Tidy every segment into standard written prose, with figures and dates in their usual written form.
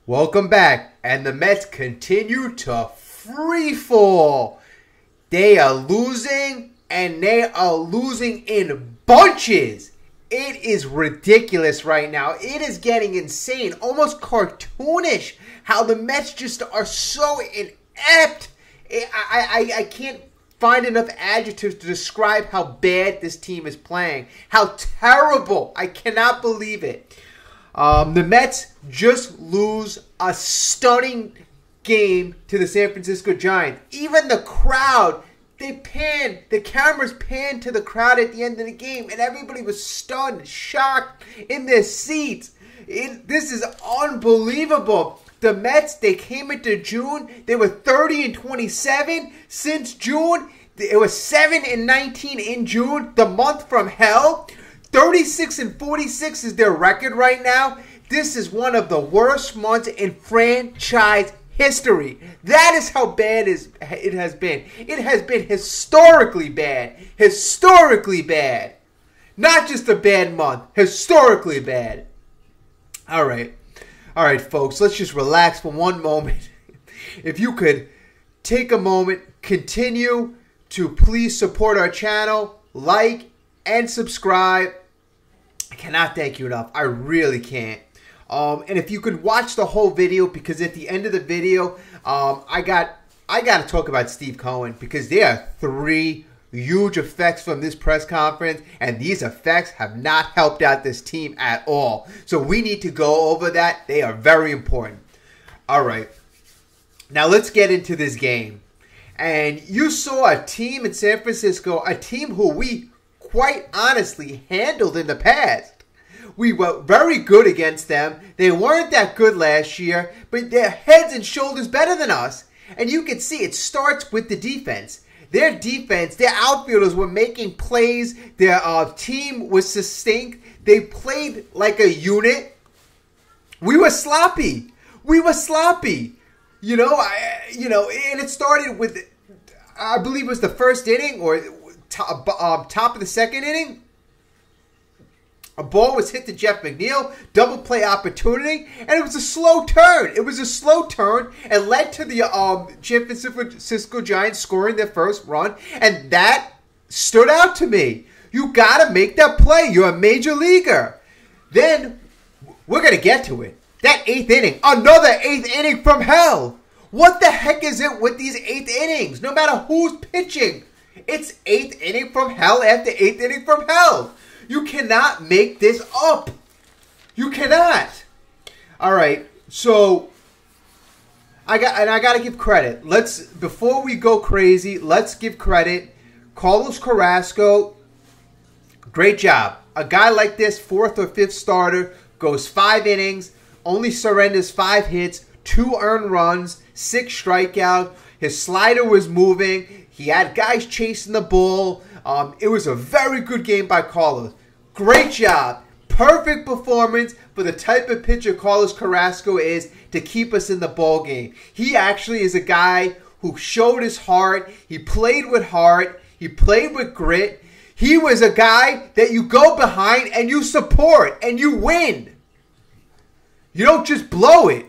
Welcome back, and the Mets continue to free fall. They are losing, and they are losing in bunches. It is ridiculous right now. It is getting insane, almost cartoonish, how the Mets just are so inept. I can't find enough adjectives to describe how bad this team is playing. How terrible. I cannot believe it. The Mets just lose a stunning game to the San Francisco Giants. Even the crowd, the cameras panned to the crowd at the end of the game, and everybody was stunned, shocked in their seats. This is unbelievable. The Mets, they came into June, they were 30-27 since June. It was 7-19 in June, the month from hell. 36-46 is their record right now. This is one of the worst months in franchise history. That is how bad it has been. It has been historically bad. Historically bad. Not just a bad month. Historically bad. All right, folks. Let's just relax for one moment. If you could take a moment, continue to please support our channel, like, and subscribe. I cannot thank you enough. I really can't. And if you could watch the whole video, because at the end of the video, I got to talk about Steve Cohen, because there are 3 huge effects from this press conference, and these effects have not helped out this team at all. So we need to go over that. They are very important. All right. Now let's get into this game. And you saw a team in San Francisco, a team who we quite honestly handled in the past. We were very good against them. They weren't that good last year, but they're heads and shoulders better than us. And you can see it starts with the defense. Their defense, their outfielders were making plays. Their team was succinct. They played like a unit. We were sloppy. And it started with, I believe it was the first inning or top of the second inning. A ball was hit to Jeff McNeil, double play opportunity, and it was a slow turn. And led to the San Francisco Giants scoring their first run, and that stood out to me. You got to make that play. You're a major leaguer. Then, we're going to get to it. That 8th inning, another 8th inning from hell. What the heck is it with these 8th innings? No matter who's pitching, it's 8th inning from hell after 8th inning from hell. You cannot make this up. You cannot. All right. So I got to give credit. Before we go crazy, let's give credit. Carlos Carrasco, great job. A guy like this, 4th or 5th starter, goes 5 innings, only surrenders 5 hits, 2 earned runs, 6 strikeouts. His slider was moving. He had guys chasing the ball. It was a very good game by Carlos. Great job. Perfect performance for the type of pitcher Carlos Carrasco is to keep us in the ball game. He actually is a guy who showed his heart. He played with heart. He played with grit. He was a guy that you go behind and you support and you win. You don't just blow it.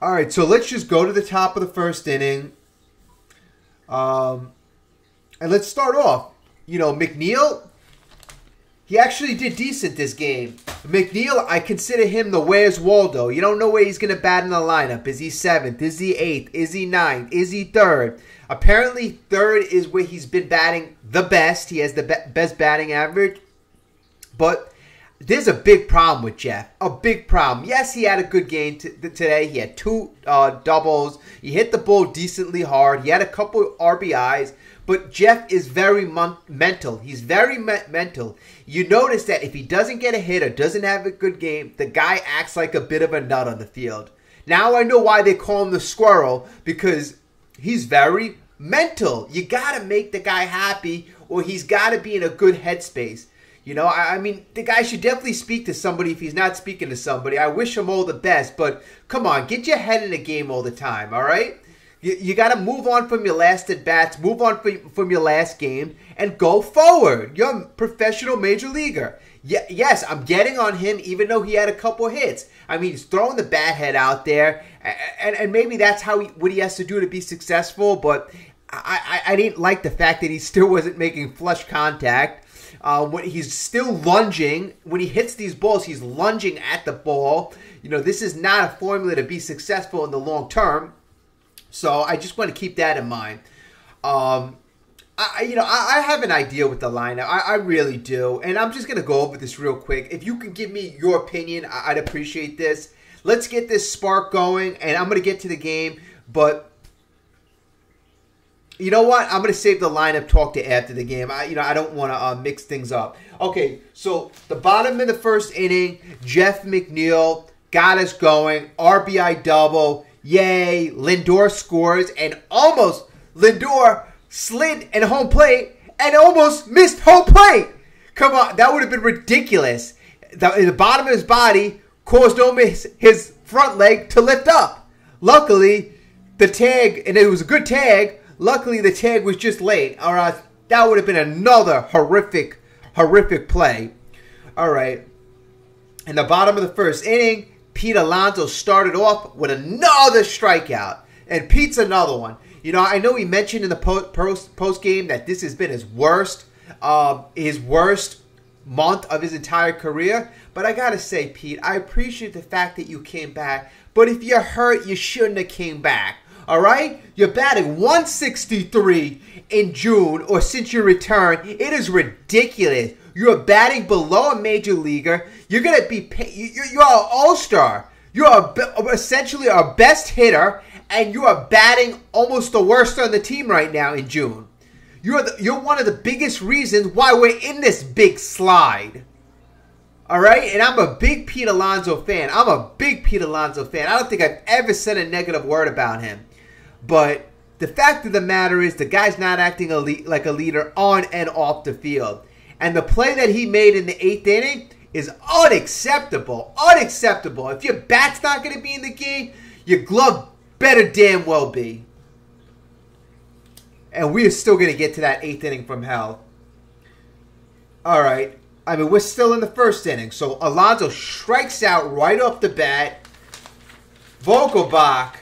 All right, so let's just go to the top of the first inning. And let's start off. McNeil, he actually did decent this game. McNeil, I consider him the Where's Waldo. You don't know where he's going to bat in the lineup. Is he 7th? Is he 8th? Is he 9th? Is he 3rd? Apparently, 3rd is where he's been batting the best. He has the best batting average. But there's a big problem with Jeff. A big problem. Yes, he had a good game today. He had 2 doubles. He hit the ball decently hard. He had a couple RBIs. But Jeff is very mental. He's very mental. You notice that if he doesn't get a hit or doesn't have a good game, the guy acts like a bit of a nut on the field. Now I know why they call him the squirrel, because he's very mental. You got to make the guy happy, or he's got to be in a good headspace. The guy should definitely speak to somebody if he's not speaking to somebody. I wish him all the best, but come on, get your head in the game all the time, all right? You got to move on from your last at-bats, move on from your last game, and go forward. You're a professional major leaguer. Yeah, yes, I'm getting on him, even though he had a couple hits. I mean, he's throwing the bat head out there, and maybe that's what he has to do to be successful. But I didn't like the fact that he still wasn't making flush contact. When he's still lunging, when he hits these balls, he's lunging at the ball. You know, this is not a formula to be successful in the long term. So I just want to keep that in mind. I have an idea with the lineup. I really do. And I'm just going to go over this real quick. If you can give me your opinion, I'd appreciate this. Let's get this spark going, and I'm going to get to the game. But you know what? I'm going to save the lineup talk to after the game. I don't want to mix things up. Okay, so the bottom of the first inning, Jeff McNeil got us going. RBI double. Yay. Lindor scores, and almost Lindor slid in home plate and almost missed home plate. Come on, that would have been ridiculous. The bottom of his body caused almost his front leg to lift up. Luckily, the tag, and it was a good tag, luckily the tag was just late. All right, that would have been another horrific play. All right, in the bottom of the first inning, Pete Alonso started off with another strikeout, and Pete's another one. You know, I know he mentioned in the post game that this has been his worst month of his entire career. But I gotta say, Pete, I appreciate the fact that you came back. But if you're hurt, you shouldn't have came back. All right? You're batting 163 in June, or since your return. It is ridiculous. You're batting below a major leaguer. You're gonna be. You're an all-star. You're essentially our best hitter. And you are batting almost the worst on the team right now in June. You're one of the biggest reasons why we're in this big slide. All right? And I'm a big Pete Alonso fan. I don't think I've ever said a negative word about him. But the fact of the matter is the guy's not acting like a leader on and off the field. And the play that he made in the 8th inning is unacceptable. Unacceptable. If your bat's not going to be in the game, your glove better damn well be. And we are still going to get to that 8th inning from hell. All right. I mean, we're still in the first inning. So Alonso strikes out right off the bat. Vogelbach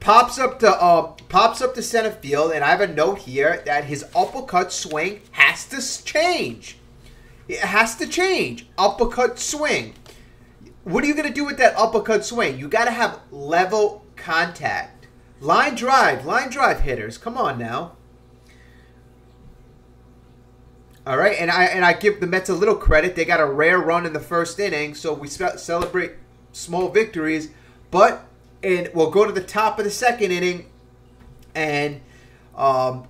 pops up to center field. And I have a note here that his uppercut swing has to change. It has to change. Uppercut swing. What are you going to do with that uppercut swing? You got to have level contact. Line drive hitters. Come on now. All right, and I give the Mets a little credit. They got a rare run in the first inning, so we celebrate small victories. But we'll go to the top of the second inning, and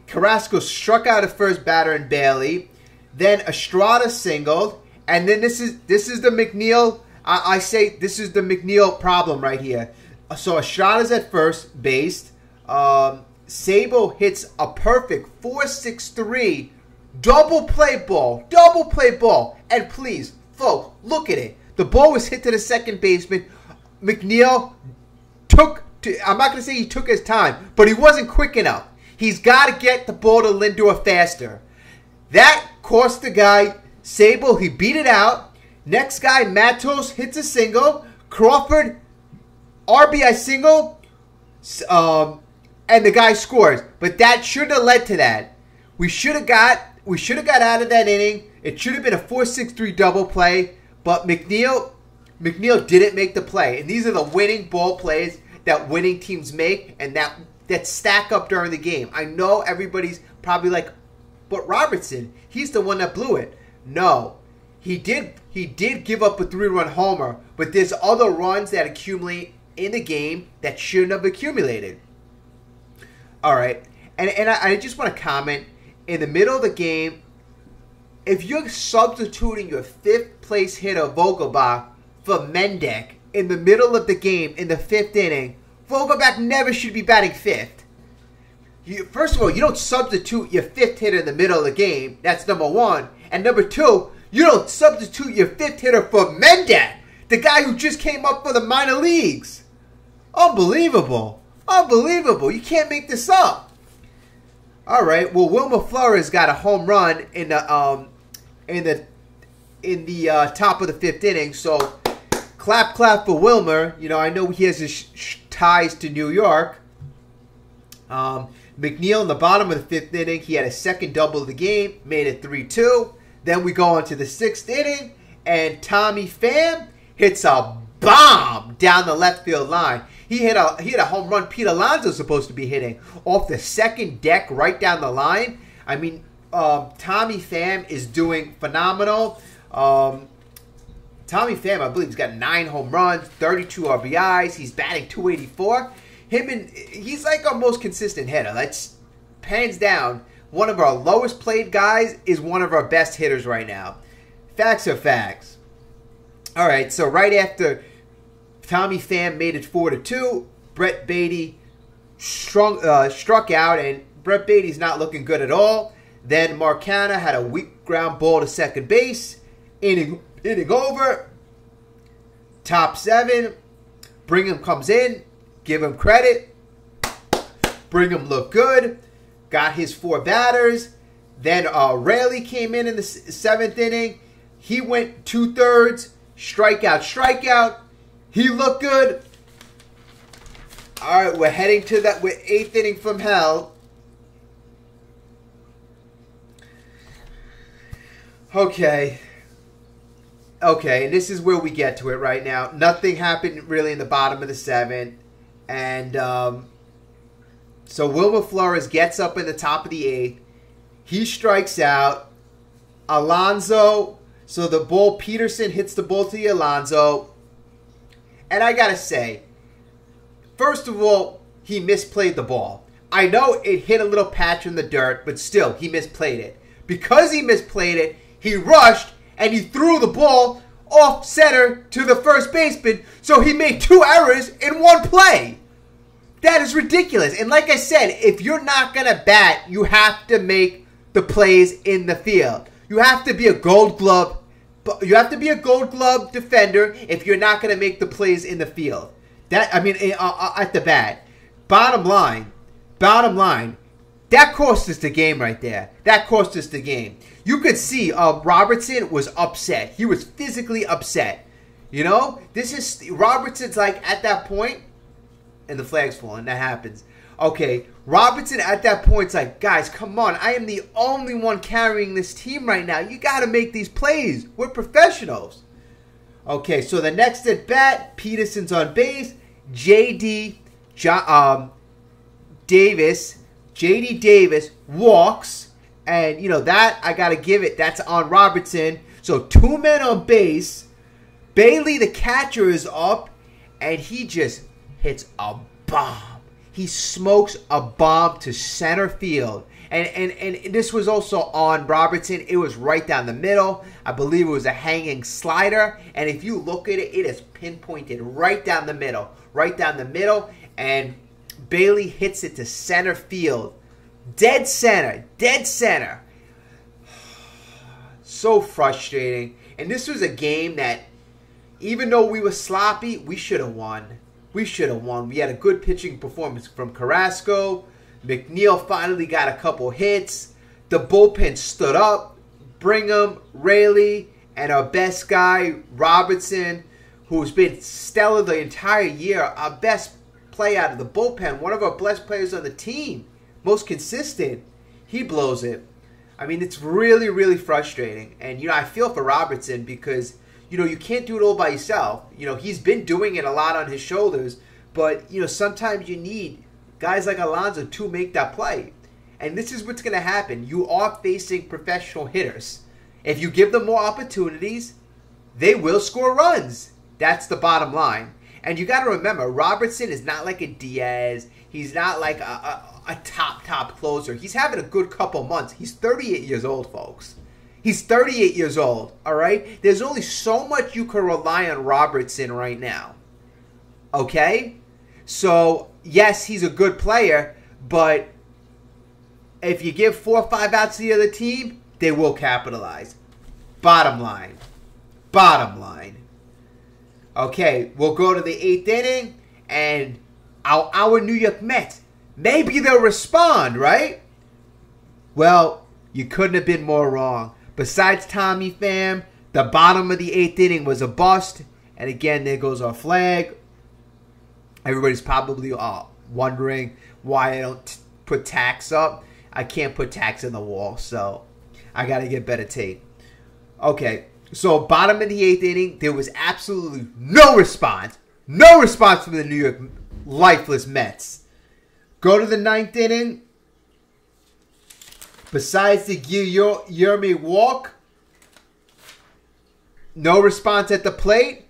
Carrasco struck out a first batter in Bailey. Then Estrada singled, and then this is the McNeil. I say this is the McNeil problem right here. So Estrada's at first base. Sabo hits a perfect 4-6-3 double play ball. And please, folks, look at it. The ball was hit to the second baseman. McNeil I'm not going to say he took his time, but he wasn't quick enough. He's got to get the ball to Lindor faster. That cost the guy Sabo. He beat it out. Next guy, Matos, hits a single. Crawford, RBI single. And the guy scores. But that shouldn't have led to that. We should have got out of that inning. It should have been a 4-6-3 double play. But McNeil didn't make the play. And these are the winning ball plays that winning teams make and that stack up during the game. I know everybody's probably like, but Robertson, he's the one that blew it. No. He did give up a 3-run homer, but there's other runs that accumulate in the game that shouldn't have accumulated. All right. And I just want to comment, in the middle of the game, if you're substituting your 5th place hitter, Vogelbach, for Mendick in the middle of the game in the 5th inning, Vogelbach never should be batting 5th. First of all, you don't substitute your 5th hitter in the middle of the game. That's number one. And number two, you don't substitute your 5th hitter for Mendick, the guy who just came up for the minor leagues. Unbelievable. You can't make this up. All right. Well, Wilmer Flores got a home run in the in the top of the 5th inning. So clap for Wilmer. You know, I know he has his ties to New York. McNeil in the bottom of the 5th inning, he had a second double of the game, made it 3-2. Then we go on to the 6th inning, and Tommy Pham hits a bomb down the left field line. He hit a home run Pete Alonso's supposed to be hitting off the second deck right down the line. I mean, Tommy Pham is doing phenomenal. Tommy Pham, I believe, he's got 9 home runs, 32 RBIs. He's batting .284. He's like our most consistent hitter. That's hands down one of our lowest played guys is one of our best hitters right now. Facts are facts. All right, so right after Tommy Pham made it 4-2, Brett Baty struck out, and Brett Baty's not looking good at all. Then Marcana had a weak ground ball to second base. Inning over. Top 7. Brigham comes in. Give him credit. Brigham looked good. Got his 4 batters. Then Raley came in the 7th inning. He went 2/3. Strikeout. He looked good. All right, we're heading to that. We're 8th inning from hell. Okay, and this is where we get to it right now. Nothing happened really in the bottom of the 7th. And so Wilmer Flores gets up in the top of the 8th. He strikes out. Alonso, so the ball, Peterson hits the ball to the Alonso. And I got to say, first of all, he misplayed the ball. I know it hit a little patch in the dirt, but still, he misplayed it. Because he misplayed it, he rushed and he threw the ball off center to the first baseman, so he made 2 errors in 1 play. That is ridiculous. And like I said, if you're not going to bat, you have to make the plays in the field. You have to be a Gold Glove. You have to be a Gold Glove defender if you're not going to make the plays in the field. At the bat. Bottom line, that cost us the game right there. That cost us the game. You could see Robertson was upset. He was physically upset. You know, Robertson's like at that point, and the flag's falling. That happens. Okay, Robertson at that point's like, guys, come on. I am the only one carrying this team right now. You got to make these plays. We're professionals. Okay, so the next at bat, Peterson's on base. J.D. Davis walks, and you know that I gotta give it. That's on Robertson. So 2 men on base. Bailey, the catcher, is up, and he just hits a bomb. He smokes a bomb to center field, and this was also on Robertson. It was right down the middle. I believe it was a hanging slider, and if you look at it, it is pinpointed right down the middle, and Bailey hits it to center field. Dead center. So frustrating. And this was a game that, even though we were sloppy, we should have won. We had a good pitching performance from Carrasco. McNeil finally got a couple hits. The bullpen stood up. Brigham, Raley, and our best guy, Robertson, who's been stellar the entire year. Our best play out of the bullpen. One of our best players on the team. Most consistent. He blows it. I mean, it's really, really frustrating. And, you know, I feel for Robertson because, you know, you can't do it all by yourself. You know, he's been doing it a lot on his shoulders. But, you know, sometimes you need guys like Alonso to make that play. And this is what's going to happen. You are facing professional hitters. If you give them more opportunities, they will score runs. That's the bottom line. And you got to remember, Robertson is not like a Diaz. He's not like a top closer. He's having a good couple months. He's 38 years old, folks. He's 38 years old, all right? There's only so much you can rely on Robertson right now, okay? So, yes, he's a good player, but if you give 4 or 5 outs to the other team, they will capitalize. Bottom line. Okay, we'll go to the 8th inning, and our New York Mets, maybe they'll respond, right? Well, you couldn't have been more wrong. Besides Tommy Pham, the bottom of the 8th inning was a bust. And again, there goes our flag. Everybody's probably wondering why I don't put tacks up. I can't put tacks in the wall, so I got to get better tape. Okay, so bottom of the 8th inning, there was absolutely no response. No response from the New York lifeless Mets. Go to the 9th inning. Besides the Yermy walk, no response at the plate.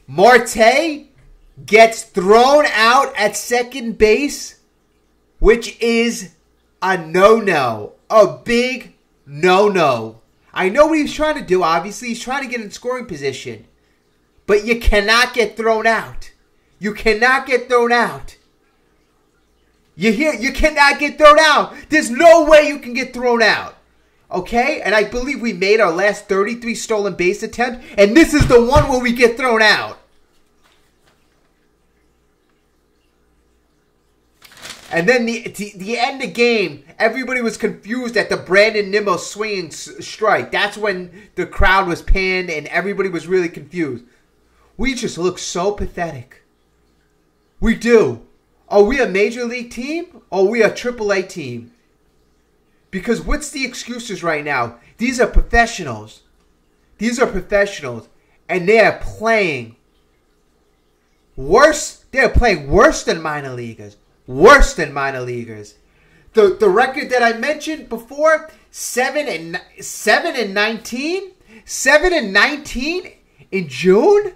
Marte gets thrown out at second base, which is a no-no. A big no-no. I know what he's trying to do. Obviously, he's trying to get in scoring position. But you cannot get thrown out. You cannot get thrown out. You hear? You cannot get thrown out. There's no way you can get thrown out. Okay? And I believe we made our last 33 stolen base attempt. And this is the one where we get thrown out. And then the end of the game, everybody was confused at the Brandon Nimmo swinging strike. That's when the crowd was panned and everybody was really confused. We just look so pathetic. We do. Are we a major league team or are we a AAA team? Because what's the excuses right now? These are professionals. These are professionals. And they are playing worse. They are playing worse than minor leaguers. Worse than minor leaguers. The record that I mentioned before, 7-19? 7-19 in June?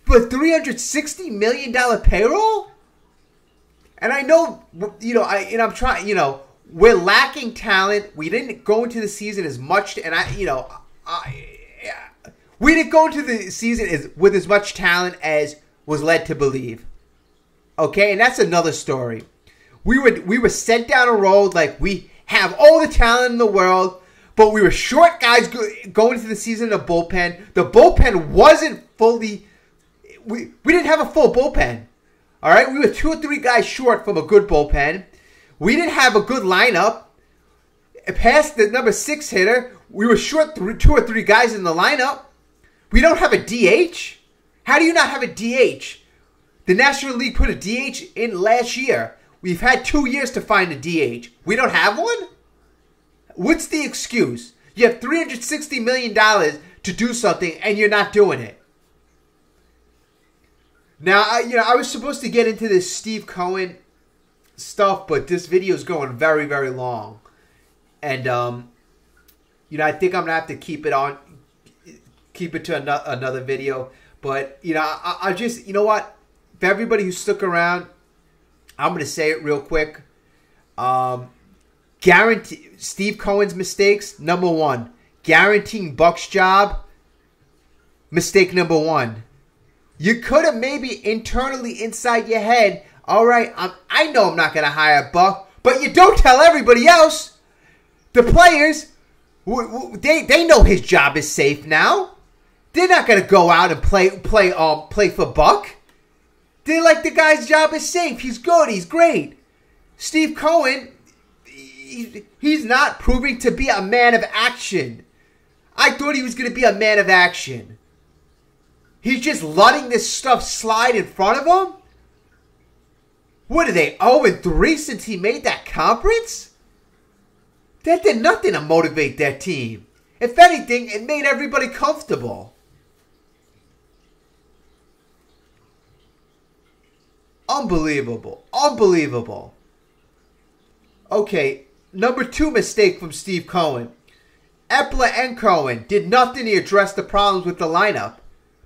For $360 million payroll? And I know, I'm trying, we're lacking talent. We didn't go into the season as much, and we didn't go into the season with as much talent as was led to believe. Okay, and that's another story. We were sent down a road like we have all the talent in the world, but we were short guys going into the season in the bullpen. The bullpen wasn't fully... We didn't have a full bullpen. All right? We were 2 or 3 guys short from a good bullpen. We didn't have a good lineup. Past the number 6 hitter, we were short 2 or 3 guys in the lineup. We don't have a DH. How do you not have a DH? The National League put a DH in last year. We've had 2 years to find a DH. We don't have one? What's the excuse? You have $360 million to do something and you're not doing it. Now, I was supposed to get into this Steve Cohen stuff, but this video is going very, very long. And, I think I'm going to have to keep it to another video. But, I just, you know what? For everybody who stuck around, I'm going to say it real quick. Guarantee Steve Cohen's mistakes, number 1. Guaranteeing Buck's job, mistake number 1. You could have maybe internally inside your head, all right, I know I'm not going to hire Buck, but you don't tell everybody else. The players, they know his job is safe now. They're not going to go out and play for Buck. They're like, the guy's job is safe. He's good. He's great. Steve Cohen, he's not proving to be a man of action. I thought he was going to be a man of action. He's just letting this stuff slide in front of him? What are they, 0-3 since he made that conference? That did nothing to motivate that team. If anything, it made everybody comfortable. Unbelievable. Unbelievable. Okay, number 2 mistake from Steve Cohen. Epler and Cohen did nothing to address the problems with the lineup.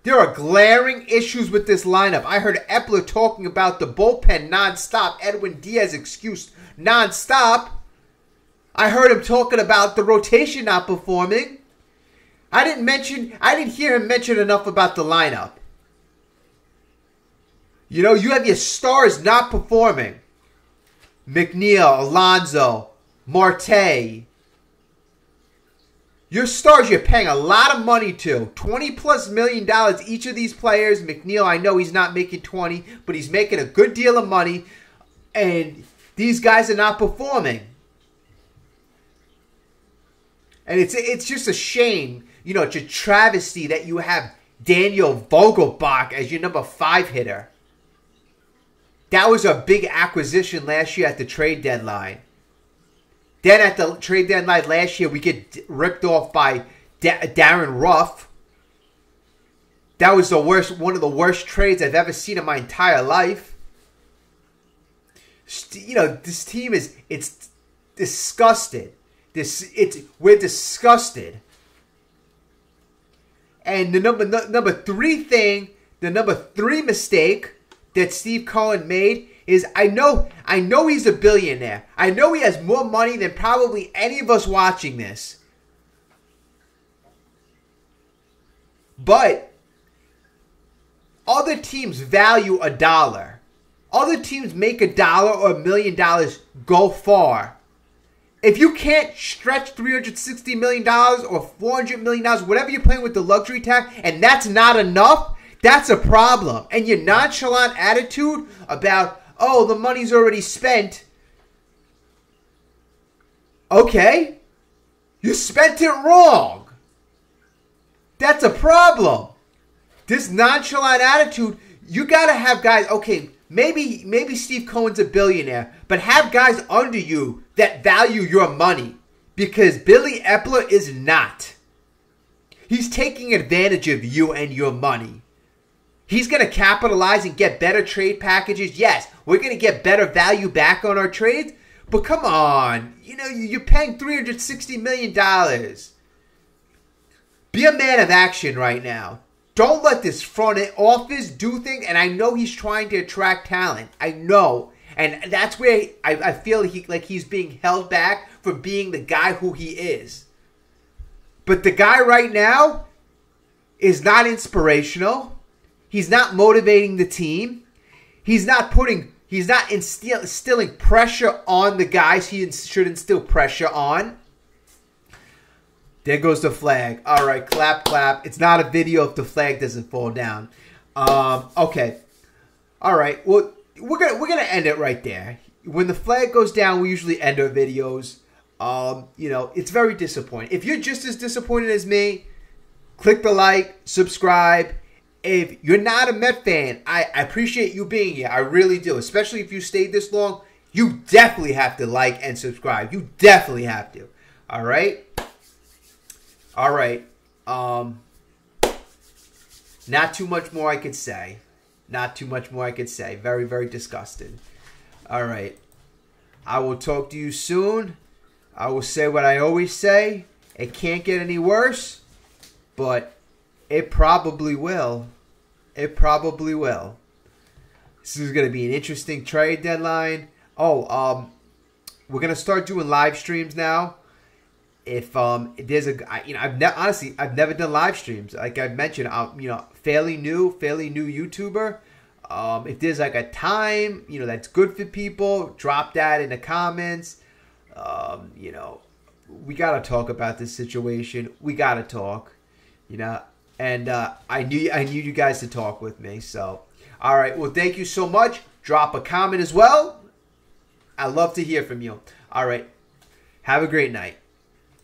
There are glaring issues with this lineup. I heard Epler talking about the bullpen nonstop. Edwin Diaz excuse nonstop. I heard him talking about the rotation not performing. I didn't hear him mention enough about the lineup. You have your stars not performing. McNeil, Alonso, Marte. Your stars you're paying a lot of money to. $20+ million each of these players. McNeil, I know he's not making 20, but he's making a good deal of money. And these guys are not performing. And it's just a shame, it's a travesty that you have Daniel Vogelbach as your number 5 hitter. That was a big acquisition last year at the trade deadline. Then at the trade deadline last year, we get ripped off by Darren Ruff. That was one of the worst trades I've ever seen in my entire life. This team it's disgusted. We're disgusted. And the number 3 mistake that Steve Cohen made is I know he's a billionaire. I know he has more money than probably any of us watching this. But other teams value $1. Other teams make $1 or $1 million go far. If you can't stretch $360 million or $400 million, whatever you're playing with the luxury tax, and that's not enough, that's a problem. And your nonchalant attitude about, oh, the money's already spent. Okay. You spent it wrong. That's a problem. This nonchalant attitude, you got to have guys, okay, maybe Steve Cohen's a billionaire, but have guys under you that value your money, because Billy Epler is not. He's taking advantage of you and your money. He's going to capitalize and get better trade packages. Yes, we're going to get better value back on our trades, but come on. You're paying $360 million. Be a man of action right now. Don't let this front office do things. And I know he's trying to attract talent. I know. And that's where I feel like he's being held back from being the guy who he is. But the guy right now is not inspirational. He's not motivating the team. He's not instilling pressure on the guys he should instill pressure on. There goes the flag. All right, clap, clap. It's not a video if the flag doesn't fall down. Okay. All right. Well, we're gonna end it right there. When the flag goes down, we usually end our videos. It's very disappointing. If you're just as disappointed as me, click the like, subscribe. If you're not a Met fan, I appreciate you being here. I really do. Especially if you stayed this long. You definitely have to like and subscribe. You definitely have to. All right? All right. Not too much more I could say. Not too much more I could say. Very, very disgusted. All right. I will talk to you soon. I will say what I always say. It can't get any worse, but it probably will. It probably will. This is going to be an interesting trade deadline. Oh, we're going to start doing live streams now. If there's honestly, I've never done live streams. Like I mentioned, I'm fairly new YouTuber. If there's like a time that's good for people, drop that in the comments. We gotta talk about this situation. We gotta talk, and I need you guys to talk with me. So, all right. Well, thank you so much. Drop a comment as well. I love to hear from you. All right. Have a great night.